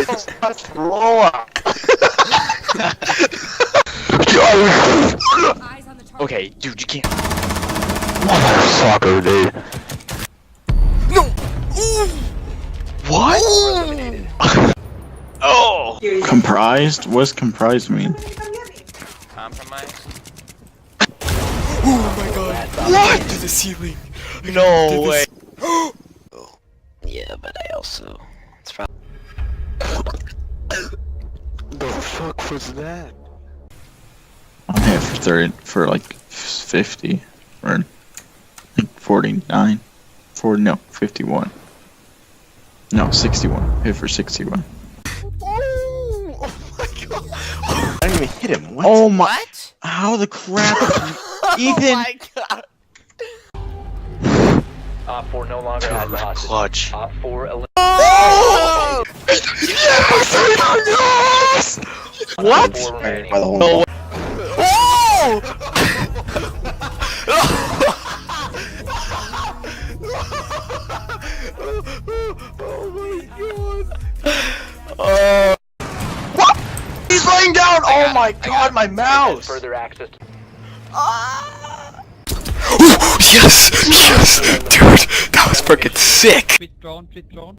Let's roll up. Okay, dude, you can't. Motherfucker, dude. No! What? Oh! Comprised? What's comprised mean? Compromise. Oh my god! What? To the ceiling! No way! Yeah, but I also. It's probably. The fuck was that? I'm here for 30, for like 50, or like 49, 40, no, 51. No, 61. Hit for 61. Oh my god! I didn't even hit him. What? Oh my! What? How the crap, Ethan? Oh my god! Op 4 no longer has the hostage. Clutch. Op 4 eliminated. Oh! Yes! What? 4 remaining. No. Oh! Oh my god! What? He's laying down! Oh my god, my mouse! Further access. Yes! Yes! Dude, that was freaking sick! Withdrawn.